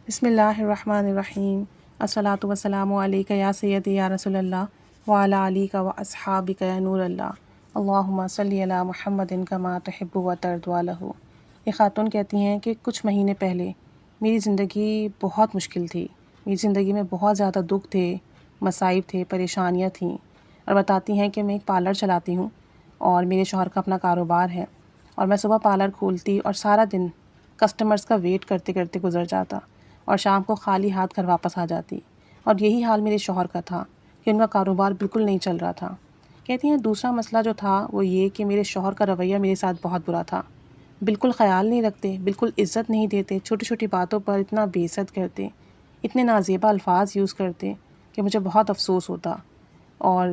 بسم اللہ الرحمن الرحیم الصلاۃ والسلام علیک یا سیدی یا رسول اللہ وعلی علیک و اصحابک یا نور اللہ اللہم صلی علی محمد کما تحب و ترضی لہ۔ یہ خاتون کہتی ہیں کہ کچھ مہینے پہلے میری زندگی بہت مشکل تھی، میری زندگی میں بہت زیادہ دکھ تھے، مصائب تھے، پریشانیاں تھیں، اور بتاتی ہیں کہ میں ایک پارلر چلاتی ہوں اور میرے شوہر کا اپنا کاروبار ہے، اور میں صبح پارلر کھولتی اور سارا دن کسٹمرز کا ویٹ کرتے کرتے گزر جاتا اور شام کو خالی ہاتھ گھر واپس آ جاتی، اور یہی حال میرے شوہر کا تھا کہ ان کا کاروبار بالکل نہیں چل رہا تھا۔ کہتی ہیں دوسرا مسئلہ جو تھا وہ یہ کہ میرے شوہر کا رویہ میرے ساتھ بہت برا تھا، بالکل خیال نہیں رکھتے، بالکل عزت نہیں دیتے، چھوٹی چھوٹی باتوں پر اتنا بے عزت کرتے، اتنے نازیبا الفاظ یوز کرتے کہ مجھے بہت افسوس ہوتا۔ اور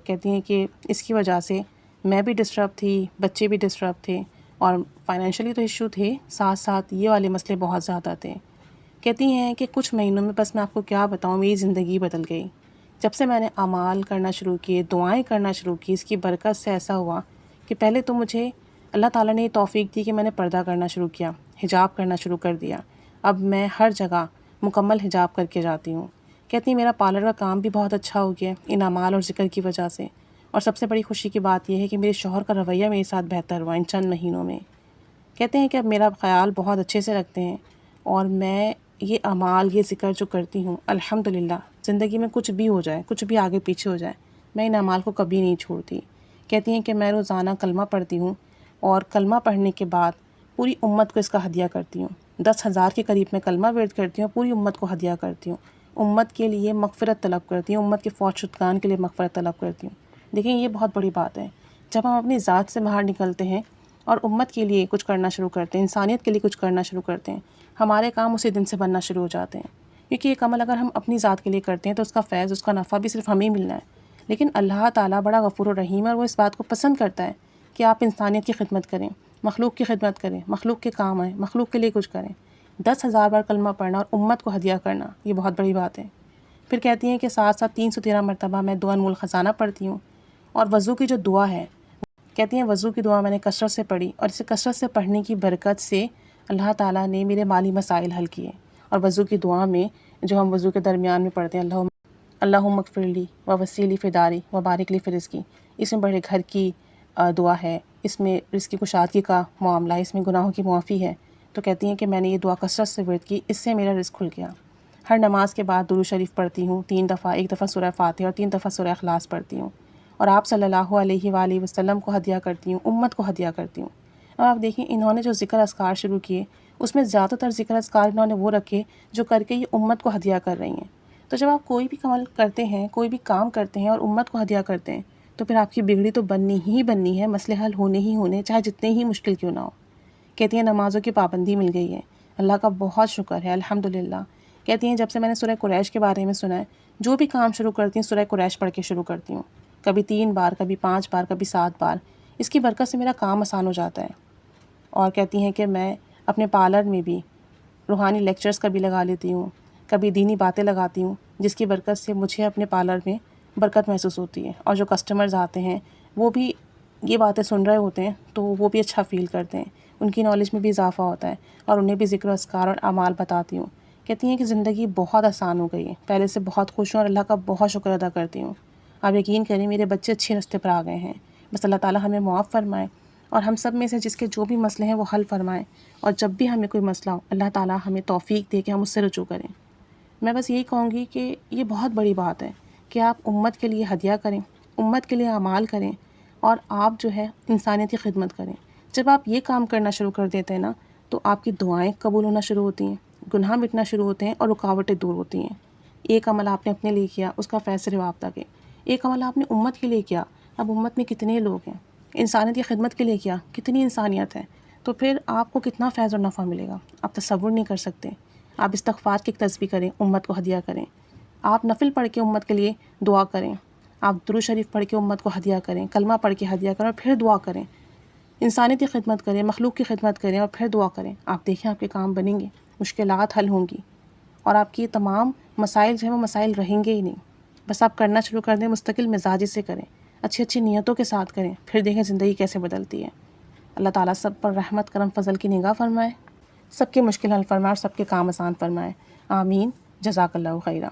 کہتی ہیں کہ اس کی وجہ سے میں بھی ڈسٹرب تھی، بچے بھی ڈسٹرب تھے، اور فائنینشلی تو ایشو تھے، ساتھ ساتھ یہ والے مسئلے بہت زیادہ تھے۔ کہتی ہیں کہ کچھ مہینوں میں بس میں آپ کو کیا بتاؤں، میری زندگی بدل گئی۔ جب سے میں نے اعمال کرنا شروع کیے، دعائیں کرنا شروع کی، اس کی برکت سے ایسا ہوا کہ پہلے تو مجھے اللہ تعالیٰ نے یہ توفیق دی کہ میں نے پردہ کرنا شروع کیا، حجاب کرنا شروع کر دیا۔ اب میں ہر جگہ مکمل حجاب کر کے جاتی ہوں۔ کہتی ہیں میرا پارلر کا کام بھی بہت اچھا ہو گیا ان اعمال اور ذکر کی وجہ سے، اور سب سے بڑی خوشی کی بات یہ ہے کہ میرے شوہر کا رویہ میرے ساتھ بہتر ہوا ان چند مہینوں میں۔ کہتے ہیں کہ اب میرا خیال بہت اچھے سے رکھتے ہیں، اور میں یہ اعمال، یہ ذکر جو کرتی ہوں، الحمدللہ زندگی میں کچھ بھی ہو جائے، کچھ بھی آگے پیچھے ہو جائے، میں ان اعمال کو کبھی نہیں چھوڑتی۔ کہتی ہیں کہ میں روزانہ کلمہ پڑھتی ہوں، اور کلمہ پڑھنے کے بعد پوری امت کو اس کا ہدیہ کرتی ہوں۔ 10,000 کے قریب میں کلمہ ورد کرتی ہوں، پوری امت کو ہدیہ کرتی ہوں، امت کے لیے مغفرت طلب کرتی ہوں، امت کے فوت شدگان کے لیے مغفرت طلب کرتی ہوں۔ دیکھیں یہ بہت بڑی بات ہے، جب ہم اپنی ذات سے باہر نکلتے ہیں اور امت کے لیے کچھ کرنا شروع کرتے ہیں، انسانیت کے لیے کچھ کرنا شروع کرتے ہیں، ہمارے کام اسی دن سے بننا شروع ہو جاتے ہیں۔ کیونکہ ایک عمل اگر ہم اپنی ذات کے لیے کرتے ہیں تو اس کا فیض، اس کا نفع بھی صرف ہمیں ملنا ہے، لیکن اللہ تعالیٰ بڑا غفور و رحیم ہے، اور وہ اس بات کو پسند کرتا ہے کہ آپ انسانیت کی خدمت کریں، مخلوق کی خدمت کریں، مخلوق کے کام آئیں، مخلوق کے لیے کچھ کریں۔ 10,000 بار کلمہ پڑھنا اور امت کو ہدیہ کرنا یہ بہت بڑی بات ہے۔ پھر کہتی ہیں کہ ساتھ ساتھ 313 مرتبہ میں دعا انمول خزانہ پڑھتی ہوں، اور وضو کی جو دعا ہے، کہتی ہیں وضو کی دعا میں نے کثرت سے پڑھی، اور اسے کثرت سے پڑھنے کی برکت سے اللہ تعالیٰ نے میرے مالی مسائل حل کیے۔ اور وضو کی دعا میں جو ہم وضو کے درمیان میں پڑھتے ہیں، اللہم اغفر لی و وسیع فی داری و بارک لی فی رزقی، اس میں بڑے گھر کی دعا ہے، اس میں رزق کی کشادگی کا معاملہ ہے، اس میں گناہوں کی معافی ہے۔ تو کہتی ہیں کہ میں نے یہ دعا کثرت سے ورد کی، اس سے میرا رزق کھل گیا۔ ہر نماز کے بعد درود شریف پڑھتی ہوں 3 دفعہ، ایک دفعہ سورہ فاتحہ اور 3 دفعہ سورہ اخلاص پڑھتی ہوں، اور آپ صلی اللہ علیہ وآلہ وسلم کو ہدیہ کرتی ہوں، امت کو ہدیہ کرتی ہوں۔ اب آپ دیکھیں انہوں نے جو ذکر اذکار شروع کیے، اس میں زیادہ تر ذکر اذکار انہوں نے وہ رکھے جو کر کے یہ امت کو ہدیہ کر رہی ہیں۔ تو جب آپ کوئی بھی عمل کرتے ہیں، کوئی بھی کام کرتے ہیں اور امت کو ہدیہ کرتے ہیں، تو پھر آپ کی بگڑی تو بننی ہے، مسئلے حل ہونے ہی ہونے، چاہے جتنے ہی مشکل کیوں نہ ہو۔ کہتی ہیں نمازوں کی پابندی مل گئی ہے، اللہ کا بہت شکر ہے، الحمدللہ۔ کہتی ہیں جب سے میں نے سورہ قریش کے بارے میں سنا ہے، جو بھی کام شروع کرتی ہوں سورہ قریش پڑھ کے شروع کرتی ہوں، کبھی 3 بار، کبھی 5 بار، کبھی 7 بار۔ اس کی برکت سے میرا کام آسان ہو جاتا ہے۔ اور کہتی ہیں کہ میں اپنے پارلر میں بھی روحانی لیکچرز کبھی لگا لیتی ہوں، کبھی دینی باتیں لگاتی ہوں، جس کی برکت سے مجھے اپنے پارلر میں برکت محسوس ہوتی ہے، اور جو کسٹمرز آتے ہیں وہ بھی یہ باتیں سن رہے ہوتے ہیں تو وہ بھی اچھا فیل کرتے ہیں، ان کی نالج میں بھی اضافہ ہوتا ہے، اور انہیں بھی ذکر و اذکار اور اعمال بتاتی ہوں۔ کہتی ہیں کہ زندگی بہت آسان ہو گئی ہے، پہلے سے بہت خوش ہوں اور اللہ کا بہت شکر ادا کرتی ہوں۔ آپ یقین کریں میرے بچے اچھے راستے پر آ گئے ہیں، بس اللہ تعالیٰ ہمیں معاف فرمائے، اور ہم سب میں سے جس کے جو بھی مسئلے ہیں وہ حل فرمائیں، اور جب بھی ہمیں کوئی مسئلہ ہو اللہ تعالیٰ ہمیں توفیق دے کہ ہم اس سے رجوع کریں۔ میں بس یہی کہوں گی کہ یہ بہت بڑی بات ہے کہ آپ امت کے لیے ہدیہ کریں، امت کے لیے اعمال کریں، اور آپ جو ہے انسانیت کی خدمت کریں۔ جب آپ یہ کام کرنا شروع کر دیتے ہیں نا، تو آپ کی دعائیں قبول ہونا شروع ہوتی ہیں، گناہ مٹنا شروع ہوتے ہیں، اور رکاوٹیں دور ہوتی ہیں۔ ایک عمل آپ نے اپنے لیے کیا، اس کا فیض صرف آپ تک ہے۔ ایک عمل آپ نے امت کے لیے کیا، اب امت میں کتنے لوگ ہیں، انسانیت کی خدمت کے لیے کیا، کتنی انسانیت ہے، تو پھر آپ کو کتنا فیض اور نفع ملے گا، آپ تصور نہیں کر سکتے۔ آپ استغفار کی تسبیح کریں، امت کو ہدیہ کریں، آپ نفل پڑھ کے امت کے لیے دعا کریں، آپ درود شریف پڑھ کے امت کو ہدیہ کریں، کلمہ پڑھ کے ہدیہ کریں، اور پھر دعا کریں، انسانیت کی خدمت کریں، مخلوق کی خدمت کریں، اور پھر دعا کریں۔ آپ دیکھیں آپ کے کام بنیں گے، مشکلات حل ہوں گی، اور آپ کی تمام مسائل جو ہیں وہ مسائل رہیں گے ہی نہیں۔ بس آپ کرنا شروع کر دیں، مستقل مزاجی سے کریں، اچھی اچھی نیتوں کے ساتھ کریں، پھر دیکھیں زندگی کیسے بدلتی ہے۔ اللہ تعالیٰ سب پر رحمت، کرم، فضل کی نگاہ فرمائے۔ سب کی مشکل حل فرمائے اور سب کے کام آسان فرمائے، آمین۔ جزاک اللہ خیرہ۔